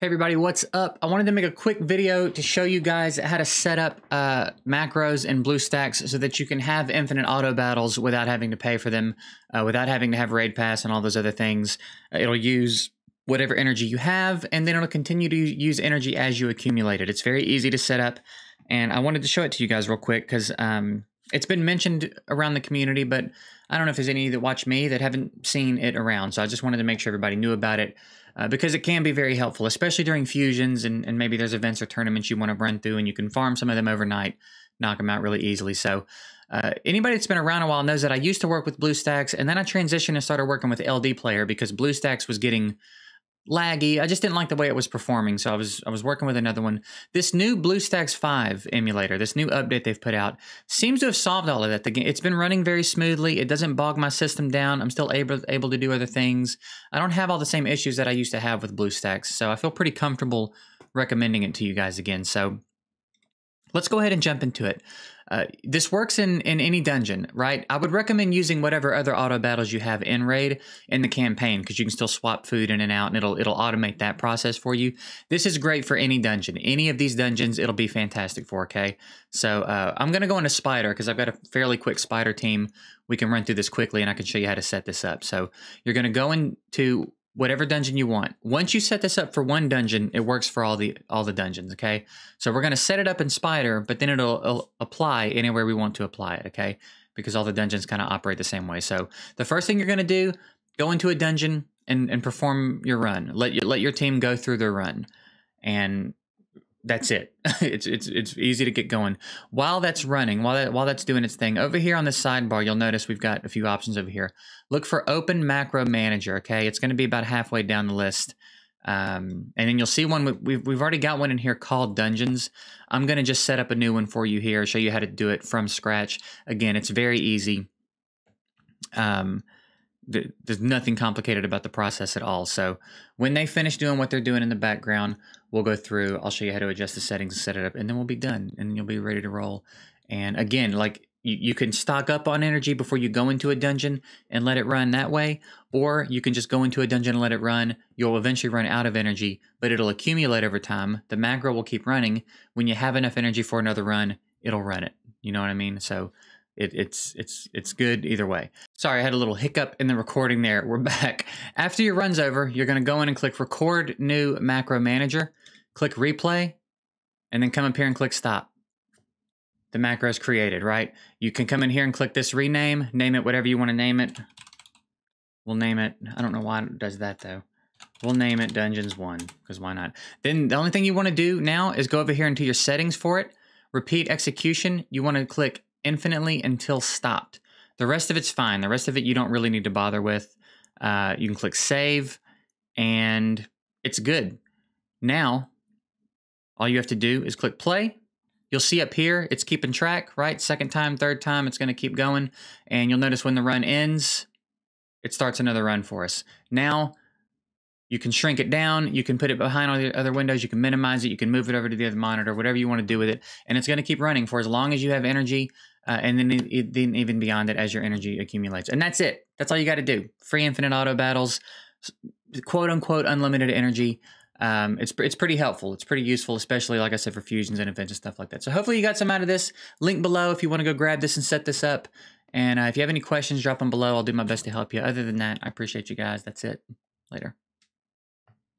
Hey everybody, what's up? I wanted to make a quick video to show you guys how to set up macros in BlueStacks so that you can have infinite auto battles without having to pay for them, without having to have raid pass and all those other things. It'll use whatever energy you have, and then it'll continue to use energy as you accumulate it. It's very easy to set up, and I wanted to show it to you guys real quick because it's been mentioned around the community, but I don't know if there's any that watch me that haven't seen it around. So I just wanted to make sure everybody knew about it because it can be very helpful, especially during fusions and maybe there's events or tournaments you want to run through and you can farm some of them overnight, knock them out really easily. So anybody that's been around a while knows that I used to work with BlueStacks and then I transitioned and started working with LD Player because BlueStacks was getting laggy. I just didn't like the way it was performing, so I was working with another one. This new BlueStacks 5 emulator, this new update they've put out, seems to have solved all of that. It's been running very smoothly. It doesn't bog my system down. I'm still able to do other things. I don't have all the same issues that I used to have with BlueStacks, so I feel pretty comfortable recommending it to you guys again. So let's go ahead and jump into it. This works in any dungeon, right? I would recommend using whatever other auto battles you have in raid in the campaign because you can still swap food in and out and it'll automate that process for you. This is great for any dungeon. Any of these dungeons, it'll be fantastic for, okay? So I'm going to go into Spider because I've got a fairly quick Spider team. We can run through this quickly and I can show you how to set this up. So you're going to go into whatever dungeon you want. Once you set this up for one dungeon, it works for all the dungeons, okay? So we're going to set it up in Spider, but then it'll apply anywhere we want to apply it, okay? Because all the dungeons kind of operate the same way. So the first thing you're going to do, go into a dungeon and perform your run. Let your team go through their run. And that's it. It's easy to get going. While that's running, while that's doing its thing, over here on the sidebar, you'll notice we've got a few options over here. Look for Open Macro Manager, okay? It's going to be about halfway down the list. And then you'll see one, we've already got one in here called Dungeons. I'm going to just set up a new one for you here, show you how to do it from scratch. Again, it's very easy. There's nothing complicated about the process at all. So when they finish doing what they're doing in the background, we'll go through, I'll show you how to adjust the settings and set it up, and then we'll be done and you'll be ready to roll. And again, like you can stock up on energy before you go into a dungeon and let it run that way, or you can just go into a dungeon and let it run. You'll eventually run out of energy, but it'll accumulate over time. The macro will keep running. When you have enough energy for another run, it'll run it. You know what I mean? So it's good either way. Sorry, I had a little hiccup in the recording there. We're back. After your run's over, you're going to go in and click Record New Macro Manager, click Replay, and then come up here and click Stop. The macro is created, right? You can come in here and click this rename, name it whatever you want to name it. We'll name it, I don't know why it does that though. We'll name it Dungeons 1, because why not? Then the only thing you want to do now is go over here into your settings for it. Repeat execution, you want to click infinitely until stopped. The rest of it's fine. The rest of it you don't really need to bother with. You can click save and it's good. Now, all you have to do is click play. You'll see up here, it's keeping track, right? Second time, third time, it's going to keep going. And you'll notice when the run ends, it starts another run for us. Now, you can shrink it down. You can put it behind all the other windows. You can minimize it. You can move it over to the other monitor, whatever you want to do with it. And it's going to keep running for as long as you have energy, and then even beyond it as your energy accumulates. And that's it. That's all you got to do. Free infinite auto battles, quote unquote unlimited energy. It's pretty helpful. It's pretty useful, especially, like I said, for fusions and events and stuff like that. So hopefully you got some out of this. Link below if you want to go grab this and set this up. And if you have any questions, drop them below. I'll do my best to help you. Other than that, I appreciate you guys. That's it. Later.